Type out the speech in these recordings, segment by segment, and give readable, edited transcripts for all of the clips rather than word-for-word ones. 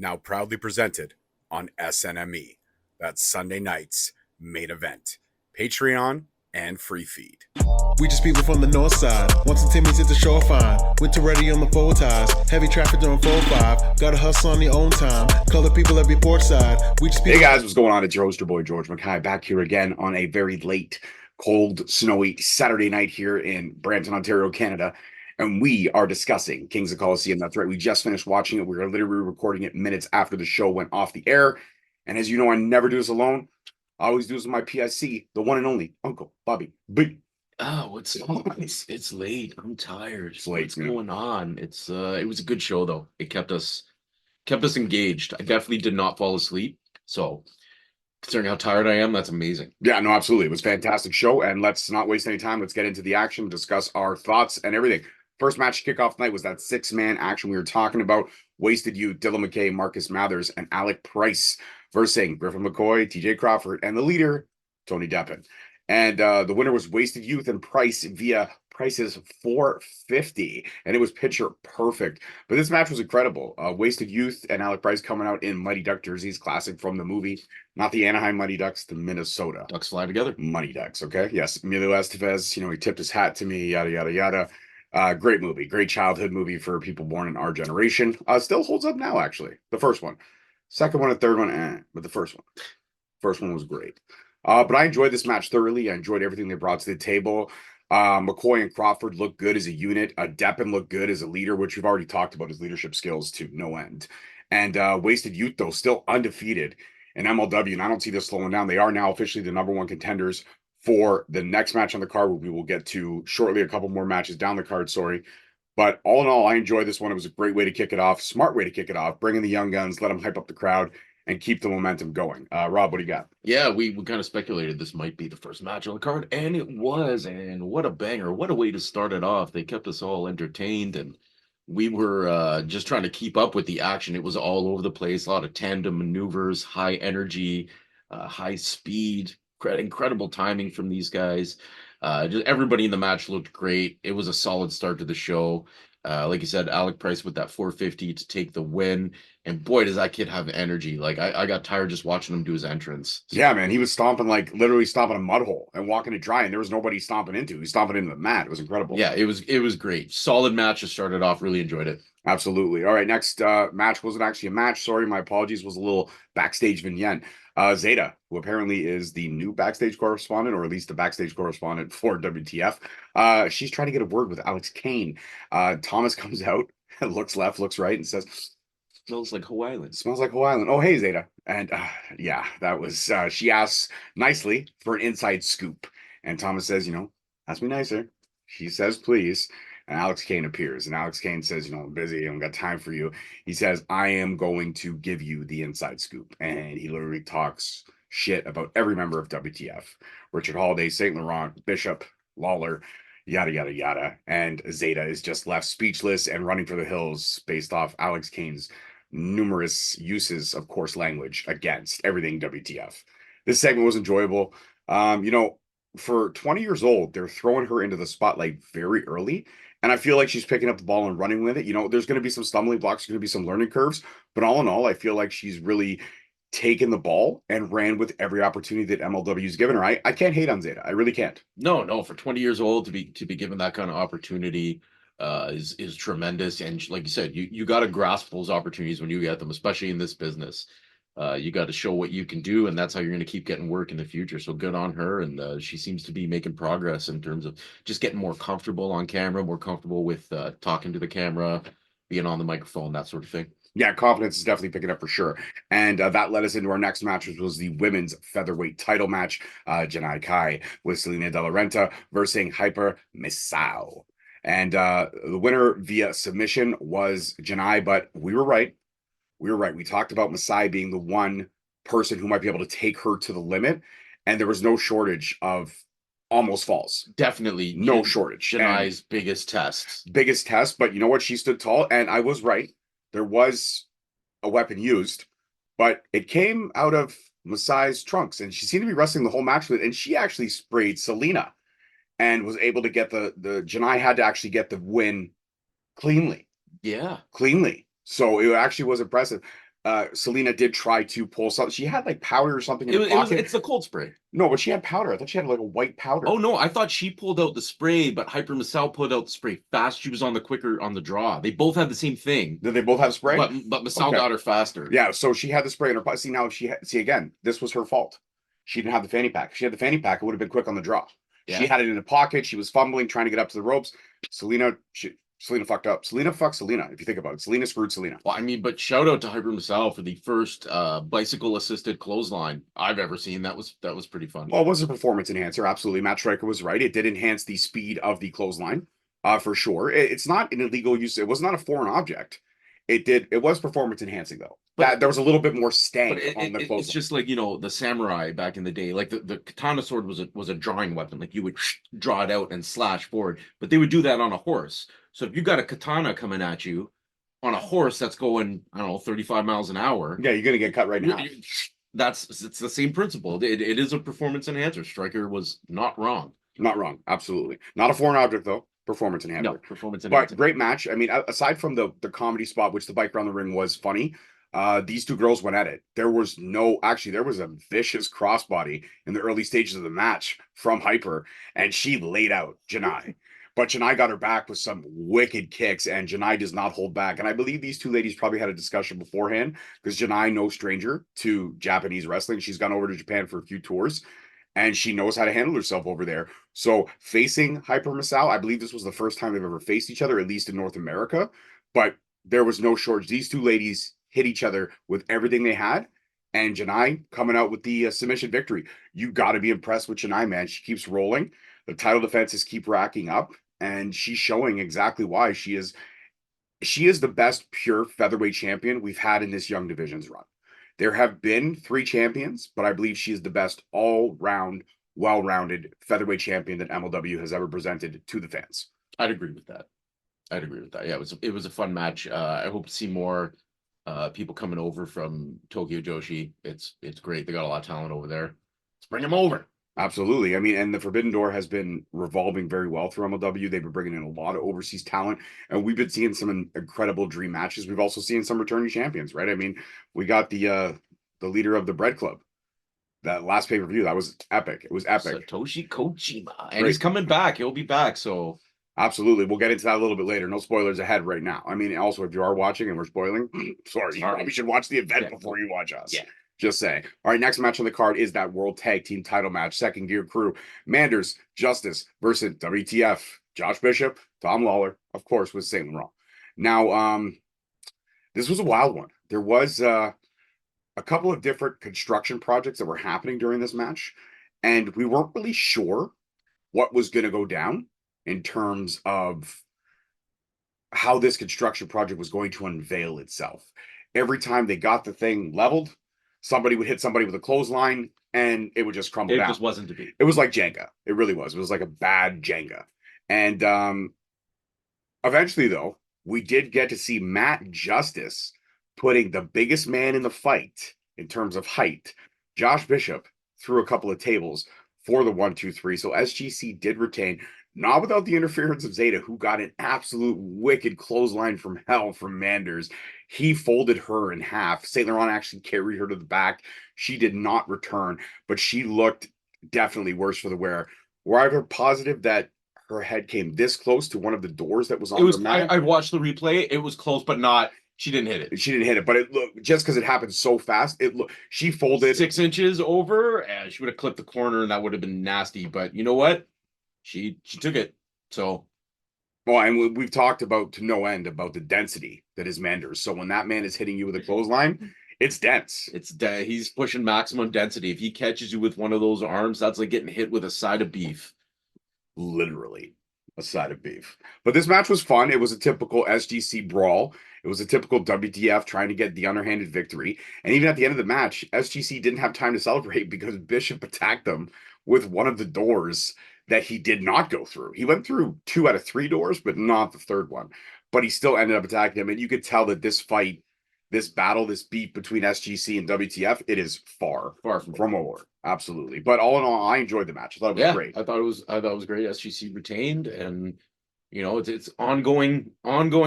now proudly presented on SNME. That's Sunday night's main event, Patreon, and free feed. We just people from the north side. Once the Timmy's hit the shore fine. Winter ready on the full ties. Heavy traffic during 4-5. Gotta hustle on your own time. Color people every port side. We just Hey guys, what's going on? It's your host, your boy George McKay, back here again on a very late, cold, snowy Saturday night here in Brampton, Ontario, Canada. And we are discussing Kings of Colosseum. That's right. We just finished watching it. We were literally recording it minutes after the show went off the air. And as you know, I never do this alone. I always do this with my PIC, the one and only Uncle Bobby B. Oh, it's late. I'm tired. It's late. What's going on? It was a good show though. It kept us engaged. I definitely did not fall asleep. So considering how tired I am, that's amazing. Yeah, no, absolutely. It was a fantastic show. And let's not waste any time. Let's get into the action, discuss our thoughts and everything. First match kickoff night was that 6-man action we were talking about. Wasted Youth, Dyln McKay, Marcus Mathers, and Alec versus Griffin McCoy, TJ Crawford, and the leader, Tony Deppen. And the winner was Wasted Youth and Price via Price's $450, and it was picture perfect. But this match was incredible. Wasted Youth and Alec Price coming out in Mighty Duck jerseys, classic from the movie. Not the Anaheim Mighty Ducks, the Minnesota Ducks fly together. Mighty Ducks, okay? Yes, Emilio Estevez, he tipped his hat to me, yada, yada, yada. Great movie, great childhood movie for people born in our generation. Still holds up now, actually. The first one. Second one and third one, but the first one was great. But I enjoyed this match thoroughly. I enjoyed everything they brought to the table. McCoy and Crawford looked good as a unit. Deppen looked good as a leader, which we've already talked about his leadership skills to no end. And Wasted Youth, though, still undefeated in MLW, and I don't see this slowing down. They are now officially the #1 contenders for the next match on the card, we will get to shortly, a couple more matches down the card, sorry. But all in all, I enjoyed this one. It was a great way to kick it off, smart way to kick it off, bring in the young guns, let them hype up the crowd, and keep the momentum going. Rob, what do you got? Yeah, we kind of speculated this might be the first match on the card, and it was. And what a banger. What a way to start it off. They kept us all entertained, and we were just trying to keep up with the action. It was all over the place, a lot of tandem maneuvers, high energy, high speed, incredible timing from these guys. Just everybody in the match looked great. It was a solid start to the show. Like you said, Alec Price with that 450 to take the win. And boy, does that kid have energy. Like I got tired just watching him do his entrance. So, yeah, man, he was stomping, like literally stomping a mud hole and walking it dry, and there was nobody stomping into. He was stomping into the mat. It was incredible. Yeah, it was great. Solid match to start it off. Really enjoyed it. Absolutely. All right, next match wasn't actually a match. Sorry, my apologies. Was a little backstage vignette. Zayda, who apparently is the new backstage correspondent, or at least the backstage correspondent for WTF. She's trying to get a word with Alex Kane. Thomas comes out, looks left, looks right, and says, "Smells like Hawaiian." Smells like Hawaiian. Oh, hey, Zayda. And yeah, that was, she asks nicely for an inside scoop. And Thomas says, ask me nicer. She says, please. And Alex Kane appears. And Alex Kane says, I'm busy. I don't got time for you. He says, I am going to give you the inside scoop. And he literally talks shit about every member of WTF. Richard Holiday, St. Laurent, Bishop, Lawlor, yada, yada, yada. And Zayda is just left speechless and running for the hills based off Alex Kane's numerous uses of coarse language against everything WTF. This segment was enjoyable. For 20 years old, they're throwing her into the spotlight very early. And I feel like she's picking up the ball and running with it. There's going to be some stumbling blocks, there's going to be some learning curves. But all in all, I feel like she's really taken the ball and ran with every opportunity that MLW's given her. I can't hate on Zayda. I really can't. No, for 20 years old to be given that kind of opportunity is tremendous. And like you said, you got to grasp those opportunities when you get them, especially in this business. You got to show what you can do, and that's how you're going to keep getting work in the future. So good on her, and she seems to be making progress in terms of just getting more comfortable on camera, more comfortable with talking to the camera, being on the microphone, that sort of thing. Yeah, confidence is definitely picking up for sure. And that led us into our next match, which was the women's featherweight title match. Janai Kai with Salina de la Renta versus Hyper Misao. And the winner via submission was Janai, but we were right. We talked about Misao being the one person who might be able to take her to the limit, and there was no shortage of almost falls. Definitely no shortage. Janai's biggest test. But you know what? She stood tall, and I was right. There was a weapon used, but it came out of Misao's trunks, and she seemed to be wrestling the whole match with it, and she actually sprayed Salina and was able to get the Janai had to actually get the win cleanly. Yeah. Cleanly. So it actually was impressive. Salina did try to pull something. She had like powder or something in her pocket. It's the cold spray. No, but she had powder. I thought she had like a white powder. Oh no, I thought she pulled out the spray, but Hyper Misao pulled out the spray fast. She was on the draw. They both had the same thing. Did they both have spray? But Misao got her faster. Yeah, so she had the spray in her pocket. See, now see again, this was her fault. She didn't have the fanny pack. If she had the fanny pack, it would have been quick on the draw. Yeah. She had it in the pocket. She was fumbling, trying to get up to the ropes. Salina fucked up. Salina fucked Salina, if you think about it. Salina screwed Salina. Well, I mean, but shout out to Hyper Misao for the first bicycle-assisted clothesline I've ever seen. That was pretty fun. Well, it was a performance enhancer. Absolutely. Matt Stryker was right. It did enhance the speed of the clothesline, for sure. It's not an illegal use. It was not a foreign object. It was performance enhancing, though. But there was a little bit more stank on the clothesline. It's just like, the samurai back in the day. Like the katana sword was a drawing weapon. Like you would draw it out and slash forward. But they would do that on a horse. So if you got a katana coming at you on a horse that's going, I don't know, 35 miles an hour. Yeah, you're going to get cut right now. It's the same principle. It is a performance enhancer. Stryker was not wrong. Not wrong. Absolutely. Not a foreign object, though. Performance enhancer. No, performance enhancer. But great match. I mean, aside from the comedy spot, which the bike around the ring was funny, these two girls went at it. There was a vicious crossbody in the early stages of the match from Hyper, and she laid out Janai. But Janai got her back with some wicked kicks, and Janai does not hold back. And I believe these two ladies probably had a discussion beforehand, because Janai, no stranger to Japanese wrestling. She's gone over to Japan for a few tours, and she knows how to handle herself over there. So facing Hyper Misao, I believe this was the first time they've ever faced each other, at least in North America. But there was no shortage. These two ladies hit each other with everything they had, and Janai coming out with the submission victory. You got to be impressed with Janai, man. She keeps rolling. The title defenses keep racking up, and she's showing exactly why she is the best pure featherweight champion we've had in this young divisions run. There have been 3 champions, but I believe she is the best all-round, well-rounded featherweight champion that MLW has ever presented to the fans. I'd agree with that. Yeah, it was a fun match. I hope to see more people coming over from Tokyo Joshi. It's great. They got a lot of talent over there. Let's bring them over. Absolutely. I mean, and the Forbidden Door has been revolving very well through MLW. They've been bringing in a lot of overseas talent, and we've been seeing some incredible dream matches. We've also seen some returning champions, right? I mean, we got the leader of the Bread Club. That last pay-per-view, that was epic. It was epic. Satoshi Kojima. And he's coming back. He'll be back, so... Absolutely. We'll get into that a little bit later. No spoilers ahead right now. I mean, also, if you are watching and we're spoiling, sorry, you probably should watch the event before you watch us. Yeah. Just saying. All right, next match on the card is that World Tag Team title match. Second Gear Crew, Manders Justice versus WTF. Josh Bishop, Tom Lawlor, of course, with Saint Laurent. Now, this was a wild one. There was a couple of different construction projects that were happening during this match, and we weren't really sure what was going to go down in terms of how this construction project was going to unveil itself. Every time they got the thing leveled, somebody would hit somebody with a clothesline, and it would just crumble down. It just wasn't to be. It was like Jenga. It really was. It was like a bad Jenga. And eventually, though, we did get to see Matt Justice putting the biggest man in the fight in terms of height, Josh Bishop, through a couple of tables for the 1-2-3. So SGC did retain, not without the interference of Zayda, who got an absolute wicked clothesline from hell from Manders. He folded her in half. Saint Laurent actually carried her to the back. She did not return, but she looked definitely worse for the wear. Were I ever positive that her head came this close to one of the doors that was on the mat? I watched the replay. It was close, but not. She didn't hit it. She didn't hit it, but it looked, just because it happened so fast, it looked, she folded 6 inches over, and she would have clipped the corner, and that would have been nasty. But you know what? She took it. So, well, and we've talked about to no end about the density that is Manders. So when that man is hitting you with a clothesline, it's dense. He's pushing maximum density. If he catches you with one of those arms, that's like getting hit with a side of beef. Literally a side of beef. But this match was fun. It was a typical SGC brawl. It was a typical WTF trying to get the underhanded victory. And even at the end of the match, SGC didn't have time to celebrate because Bishop attacked them with one of the doors that he did not go through. He went through 2 out of 3 doors, but not the third one. But he still ended up attacking him. And you could tell that this fight, this battle, this beat between SGC and WTF, it is far from over. Absolutely. But all in all, I enjoyed the match. I thought it was great. I thought it was great. SGC retained, and You know, it's ongoing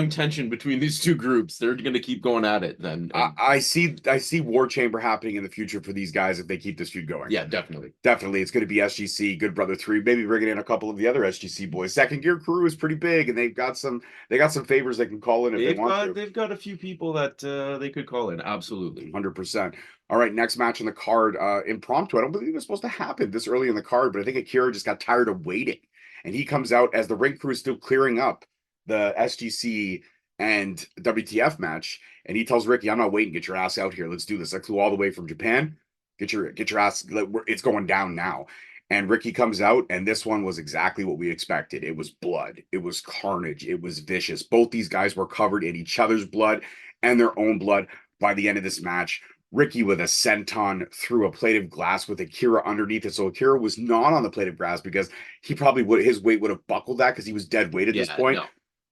tension between these two groups. They're going to keep going at it. Then I see War Chamber happening in the future for these guys if they keep this feud going. yeah, definitely. It's going to be SGC, Good Brother 3, maybe bringing in a couple of the other SGC boys. Second Gear Crew is pretty big, and they've got some favors they can call in if they want to. They've got a few people that they could call in. Absolutely, 100%. All right, next match on the card, impromptu. I don't believe it was supposed to happen this early in the card, but I think AKIRA just got tired of waiting, and he comes out as the ring crew is still clearing up the SGC and WTF match, and he tells Rickey, "I'm not waiting. Get your ass out here. Let's do this. I flew all the way from Japan. Get your ass. It's going down now." And Rickey comes out, and this one was exactly what we expected. It was blood. It was carnage. It was vicious. Both these guys were covered in each other's blood and their own blood by the end of this match. Rickey with a senton through a plate of glass with AKIRA underneath it. So AKIRA was not on the plate of glass because he probably his weight would have buckled that because he was dead weight at this point. No.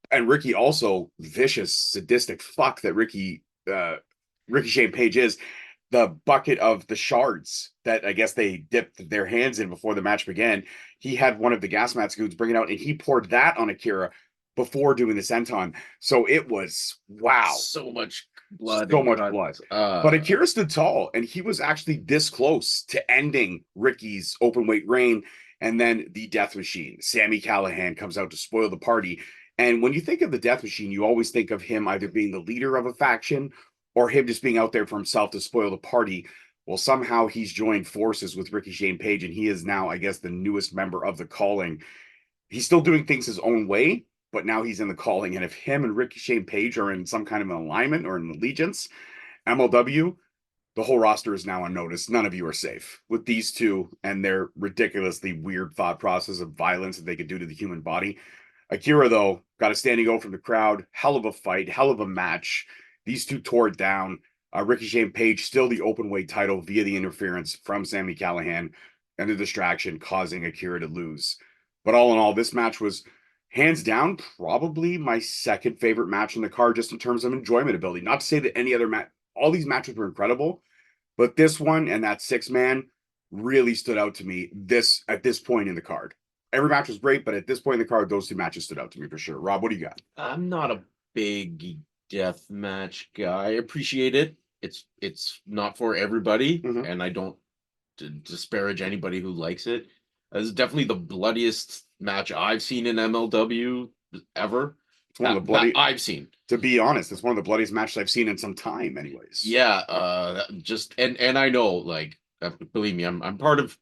And Rickey also, vicious, sadistic fuck that Ricky Shane Page is, the bucket of the shards that I guess they dipped their hands in before the match began. He had one of the gas mask dudes bring it out, and he poured that on AKIRA before doing the senton. So it was, wow. So much blood. So much blood. But AKIRA stood tall, and he was actually this close to ending Ricky's open weight reign. And then the Death Machine, Sami Callahan, comes out to spoil the party. And when you think of the Death Machine, you always think of him either being the leader of a faction or him just being out there for himself to spoil the party. Well, somehow he's joined forces with Rickey Shane Page, and he is now, I guess, the newest member of the Calling. He's still doing things his own way, but now he's in the Calling. And if him and Rickey Shane Page are in some kind of an alignment or an allegiance, MLW, the whole roster is now on notice. None of you are safe with these two and their ridiculously weird thought process of violence that they could do to the human body. AKIRA, though, got a standing O from the crowd. Hell of a fight, hell of a match. These two tore it down. Rickey Shane Page still the open weight title via the interference from Sami Callahan and the distraction causing AKIRA to lose. But all in all, this match was hands down probably my second favorite match on the card just in terms of enjoyment ability. Not to say that any other match, all these matches were incredible, but this one and that 6-man really stood out to me at this point in the card. Every match was great, but at this point in the card, those two matches stood out to me for sure. Rob, what do you got? I'm not a big death match guy. I appreciate it. It's not for everybody, and I don't disparage anybody who likes it. It's definitely the bloodiest match I've seen in MLW ever. It's one of the bloody I've seen. To be honest, it's one of the bloodiest matches I've seen in some time, anyways. Yeah, and I know, like, believe me, I'm part of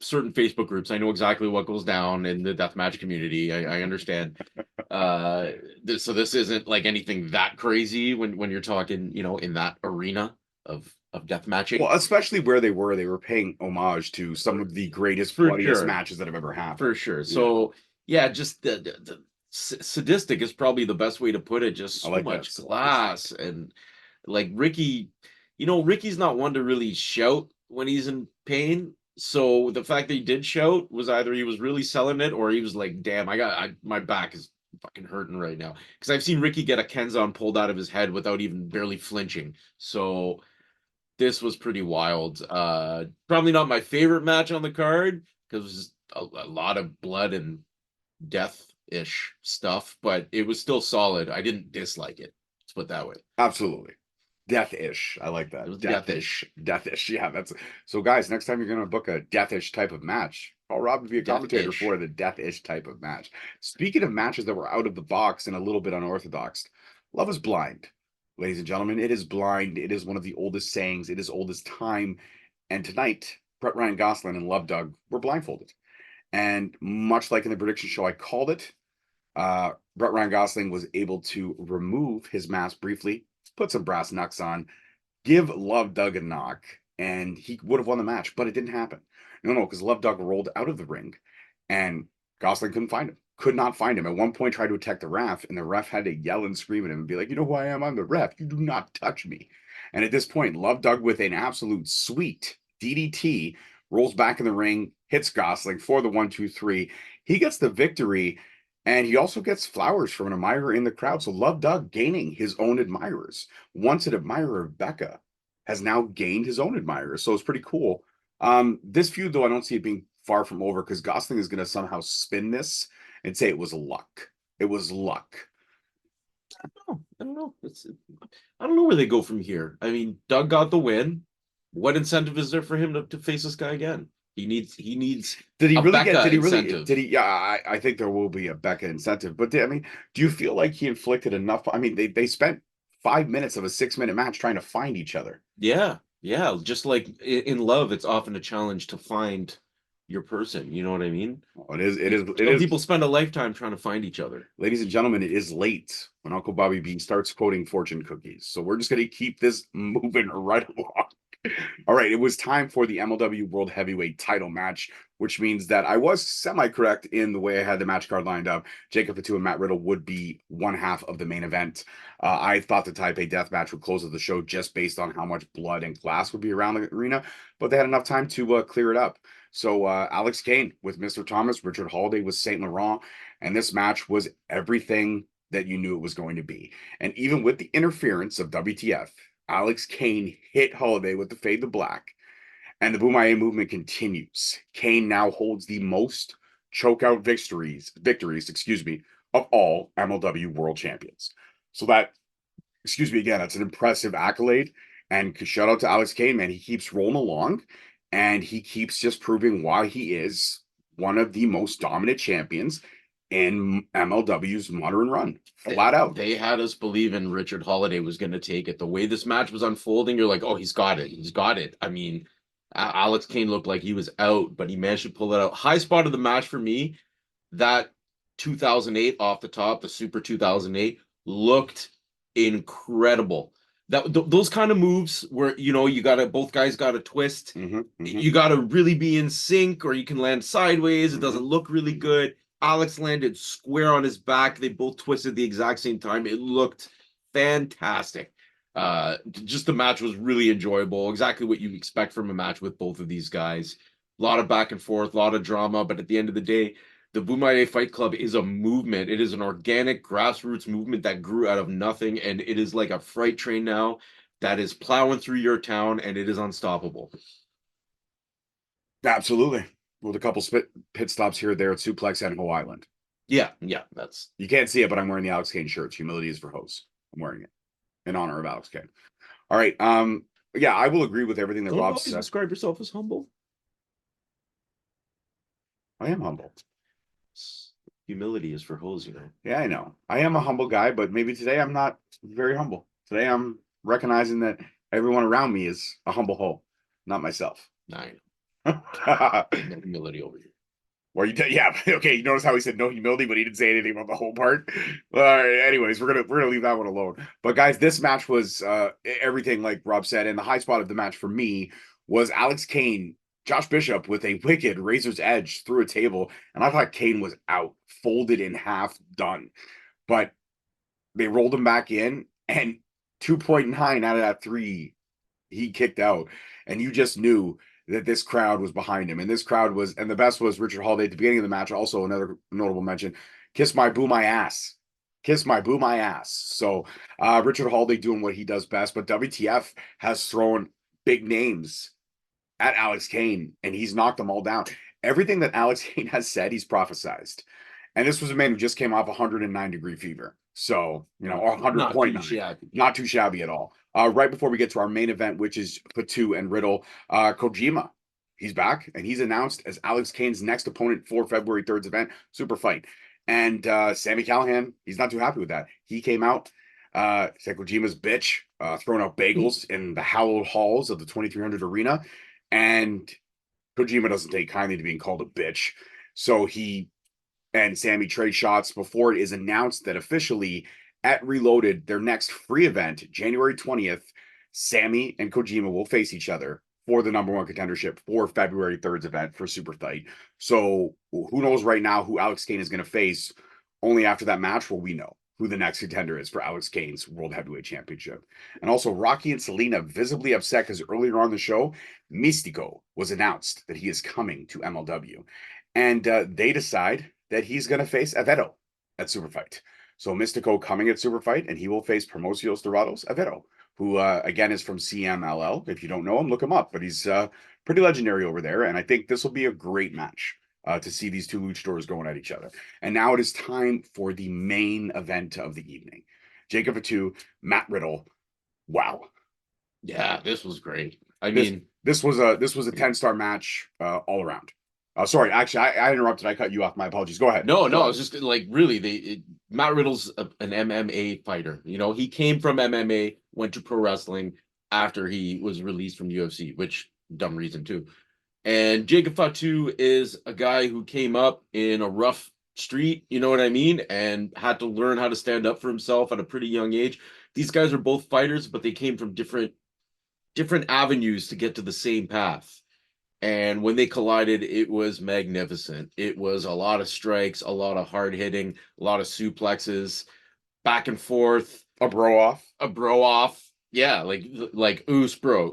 certain Facebook groups. I know exactly what goes down in the deathmatch community. I understand. So this isn't like anything that crazy when you're talking, you know, in that arena of deathmatching. Well, especially where they were paying homage to some of the greatest, bloodiest matches that have ever happened. For sure. Yeah. So yeah, just the sadistic is probably the best way to put it. Just so much glass and like Rickey. You know, Rickey's not one to really shout when he's in pain. So the fact that he did shout was either he was really selling it or he was like, damn, my back is fucking hurting right now. Because I've seen Rickey get a Kenzan pulled out of his head without even barely flinching. So this was pretty wild. Probably not my favorite match on the card because it was a lot of blood and death-ish stuff, but it was still solid. I didn't dislike it. Let's put it that way. Absolutely. Death-ish. I like that. Death-ish. Yeah, that's so guys, next time you're gonna book a death-ish type of match, call Rob to be a commentator for the death-ish type of match. Speaking of matches that were out of the box and a little bit unorthodox, love is blind. Ladies and gentlemen, it is blind. It is one of the oldest sayings. It is old as time. And tonight, Brett Ryan Gosselin and Love Doug were blindfolded. And much like in the prediction show, I called it. Brett Ryan Gosselin was able to remove his mask briefly, put some brass knucks on, give Love Doug a knock, and he would have won the match, but it didn't happen. No, because Love Doug rolled out of the ring, and Gosselin couldn't find him. Could not find him. At one point, tried to attack the ref, and the ref had to yell and scream at him and be like, you know who I am? I'm the ref. You do not touch me. And at this point, Love Doug with an absolute sweet DDT rolls back in the ring, hits Gosselin for the 1-2-3. He gets the victory, and he also gets flowers from an admirer in the crowd. So Love Doug gaining his own admirers. Once an admirer of Becca has now gained his own admirers. So it's pretty cool. This feud, though, I don't see it being far from over because Gosselin is going to somehow spin this and say it was luck. it was luck? I don't know. I don't know where they go from here. I mean, Doug got the win. What incentive is there for him to face this guy again? He needs Did he a really Becca get? Did he really? incentive. Did he? Yeah, I think there will be a Becca incentive. But I mean, do you feel like he inflicted enough? I mean, they spent 5 minutes of a 6-minute match trying to find each other. Yeah. Just like in love, it's often a challenge to find your person. You know what I mean? Oh, it is. It is. It Some is. people spend a lifetime trying to find each other. Ladies and gentlemen, it is late when Uncle Bobby B starts quoting fortune cookies. So we're just going to keep this moving right along. All right, it was time for the MLW World Heavyweight title match, which means that I was semi-correct in the way I had the match card lined up. Jacob Fatu and Matt Riddle would be one half of the main event. I thought the Taipei death match would close of the show just based on how much blood and glass would be around the arena, but they had enough time to clear it up. So Alex Kane with Mr. Thomas, Richard Holiday with Saint Laurent, and this match was everything that you knew it was going to be. And even with the interference of WTF, Alex Kane hit Holiday with the fade to black, and the Bumaye movement continues. Kane now holds the most chokeout victories, of all MLW world champions. So that, that's an impressive accolade. And shout out to Alex Kane, man. He keeps rolling along, and he keeps just proving why he is one of the most dominant champions in MLW's modern run. Flat out. They had us believing Richard Holiday was going to take it. The way this match was unfolding, you're like, oh, he's got it. He's got it. I mean, Alex Kane looked like he was out, but he managed to pull it out. High spot of the match for me, that 2008 off the top, the Super 2008, looked incredible. Those kind of moves where, both guys got to twist. You got to really be in sync, or you can land sideways. It doesn't look really good. Alex landed square on his back. They both twisted the exact same time. It looked fantastic. Just the match was really enjoyable. Exactly what you expect from a match with both of these guys. A lot of back and forth, a lot of drama. But at the end of the day, the Bumaye Fight Club is a movement. It is an organic grassroots movement that grew out of nothing. And it is like a freight train now that is plowing through your town, and it is unstoppable. Absolutely. With a couple pit stops here, there at Suplex and Ho Island. Yeah, that's. You can't see it, but I'm wearing the Alex Kane shirt. Humility is for hoes. I'm wearing it in honor of Alex Kane. All right. Yeah, I will agree with everything that Rob said. Describe yourself as humble. I am humble. Humility is for hoes, Yeah, I know. I am a humble guy, but maybe today I'm not very humble. Today I'm recognizing that everyone around me is a humble hoe, not myself. I know. No humility over here. Well, yeah, okay. You notice how he said no humility, but he didn't say anything about the whole part. All right. Anyways, we're gonna leave that one alone. But guys, this match was everything like Rob said, and the high spot of the match for me was Alex Kane, Josh Bishop with a wicked razor's edge through a table, and I thought Kane was out, folded in half, done. But they rolled him back in, and 2.9 out of that 3, he kicked out, and you just knew that this crowd was behind him. And this crowd was, and the best was Richard Holiday at the beginning of the match. Also, another notable mention, kiss my boo my ass. Kiss my boo my ass. So Richard Holiday doing what he does best, but WTF has thrown big names at Alex Kane, and he's knocked them all down. Everything that Alex Kane has said, he's prophesized. And this was a man who just came off 109-degree fever. So, 100.9. Not too shabby at all. Right before we get to our main event, which is Fatu and Riddle, Kojima, he's back, and he's announced as Alex Kane's next opponent for February 3rd's event, Super Fight. And Sami Callahan, he's not too happy with that. He came out, said Kojima's bitch, throwing out bagels in the hallowed halls of the 2300 arena. And Kojima doesn't take kindly to being called a bitch. So he and Sami trade shots before it is announced that officially at Reloaded, their next free event, January 20th, Sami and Kojima will face each other for the #1 contendership for February 3rd's event for Super Fight. So who knows right now who Alex Kane is going to face? Only after that match will we know who the next contender is for Alex Kane's World Heavyweight Championship. And also Rocky and Salina visibly upset because earlier on the show, Místico was announced that he is coming to MLW. And they decide that he's going to face Aveiro at Super Fight. So Místico coming at Super Fight, and he will face Promocios Dorados Aveiro, who, again, is from CMLL. If you don't know him, look him up. But he's pretty legendary over there, and I think this will be a great match. to see these two luchadors going at each other. And now it is time for the main event of the evening. Jacob Fatu, Matt Riddle. Wow. Yeah, this was great. I mean, this was a 10-star match all around. Sorry, actually, I interrupted. I cut you off. My apologies. Go ahead. No, I was just like, really, Matt Riddle's an MMA fighter. You know, he came from MMA, went to pro wrestling after he was released from UFC, which dumb reason too. And Jacob Fatu is a guy who came up in a rough street, you know what I mean, and had to learn how to stand up for himself at a pretty young age. These guys are both fighters, but they came from different avenues to get to the same path. And when they collided, it was magnificent. It was a lot of strikes, a lot of hard hitting, a lot of suplexes, back and forth. A bro off. Yeah, like oos bro.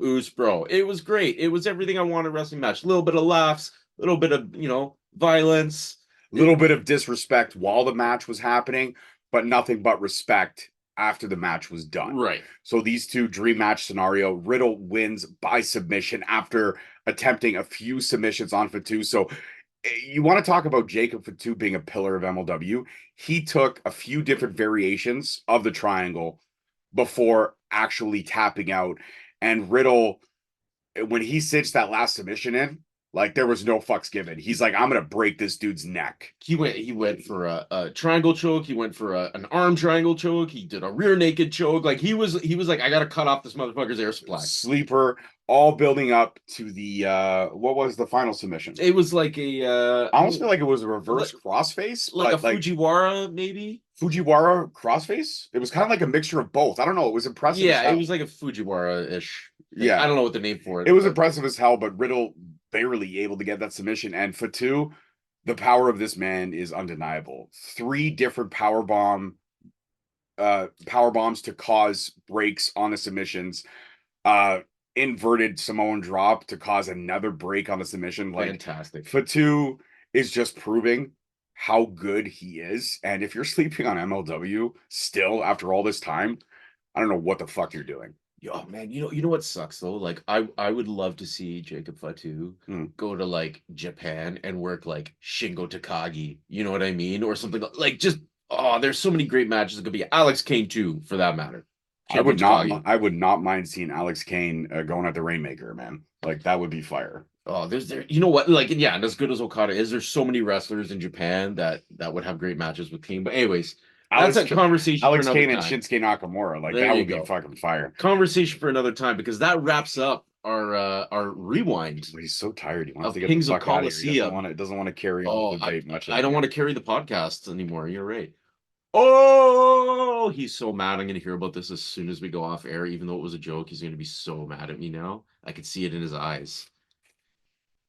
It was great. It was everything I wanted in a wrestling match. A little bit of laughs, a little bit of, violence. A little bit of disrespect while the match was happening, but nothing but respect after the match was done. Right. So these two dream match scenario, Riddle wins by submission after attempting a few submissions on Fatu. So you want to talk about Jacob Fatu being a pillar of MLW. He took a few different variations of the triangle before actually tapping out. And Riddle, when he cinched that last submission in, like there was no fucks given. He's like, I'm gonna break this dude's neck. He went for a triangle choke. He went for an arm triangle choke. He did a rear naked choke. Like he was like, I gotta cut off this motherfucker's air supply. Sleeper, all building up to the what was the final submission? It was like a I almost feel like it was a reverse crossface, like a Fujiwara maybe. Fujiwara crossface. It was kind of like a mixture of both. I don't know. It was impressive. Yeah, it was like a Fujiwara-ish. Yeah, I don't know what the name for it. It was impressive as hell, but Riddle barely able to get that submission. And Fatu, the power of this man is undeniable. 3 different power bombs to cause breaks on the submissions. Inverted Samoan drop to cause another break on the submission. Like, fantastic. Fatu is just proving how good he is. And if you're sleeping on MLW still after all this time, I don't know what the fuck you're doing. Oh man, you know what sucks though? Like I would love to see Jacob Fatu go to like Japan and work like Shingo Takagi, you know what I mean? Or something like just there's so many great matches that could be. Alex Kane too, for that matter. I would not mind seeing Alex Kane going at the Rainmaker, man. Like that would be fire. Oh, you know what? Like, yeah, and as good as Okada is, there's so many wrestlers in Japan that would have great matches with Kane. But anyways, that's a conversation. Alex for Kane time. and Shinsuke Nakamura, like that would be fucking fire. Conversation for another time, because that wraps up our rewind. He's so tired. He wants to get Kings the of fuck out of here. Colosseum. Doesn't want to carry on the debate much. I don't want to carry the podcast anymore. You're right. Oh, he's so mad. I'm going to hear about this as soon as we go off air. Even though it was a joke, he's going to be so mad at me now. I could see it in his eyes.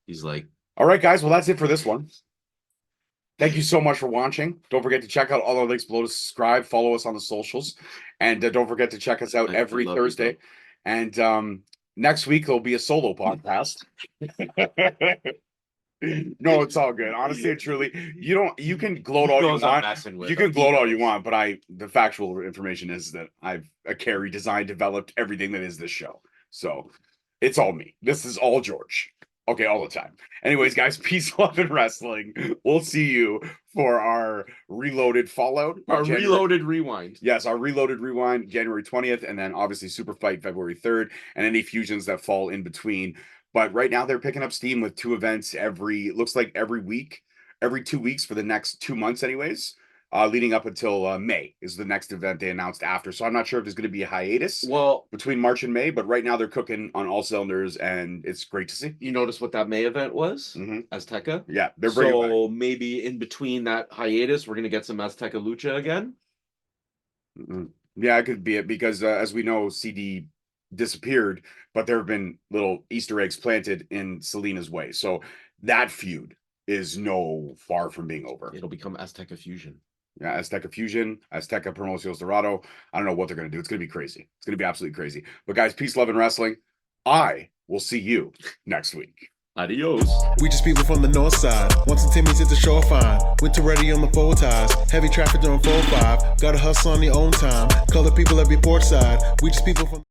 He's like, all right, guys. Well, that's it for this one. Thank you so much for watching. Don't forget to check out all our links below to subscribe, follow us on the socials, and don't forget to check us out every Thursday. And next week there'll be a solo podcast. No, it's all good. Honestly and truly, you can gloat all you want. You can gloat all you want, but the factual information is that I've AKIRA designed, developed everything that is this show. So it's all me. This is all George. Okay, all the time. Anyways, guys, peace, love, and wrestling. We'll see you for our reloaded Fallout. Our reloaded rewind. Yes, our reloaded rewind, January 20th, and then obviously Super Fight February 3rd, and any fusions that fall in between. But right now they're picking up steam with 2 events every 2 weeks for the next 2 months anyways. Leading up until May is the next event they announced after. So I'm not sure if there's going to be a hiatus between March and May, but right now they're cooking on all cylinders, and it's great to see. You notice what that May event was? Azteca? Yeah, they're bringing so maybe in between that hiatus, we're going to get some Azteca Lucha again? Yeah, it could be it, because as we know, CD disappeared, but there have been little Easter eggs planted in Salina's way. So that feud is no far from being over. It'll become Azteca Fusion. Yeah, Azteca Fusion, Azteca Promociones Dorado. I don't know what they're going to do. It's going to be crazy. It's going to be absolutely crazy. But guys, peace, love, and wrestling. I will see you next week. Adios. We just people from the north side. Once the Timmy's hit the shore fine. Winter ready on the full ties. Heavy traffic during 4-5. Gotta hustle on your own time. Color people every port side. We just people from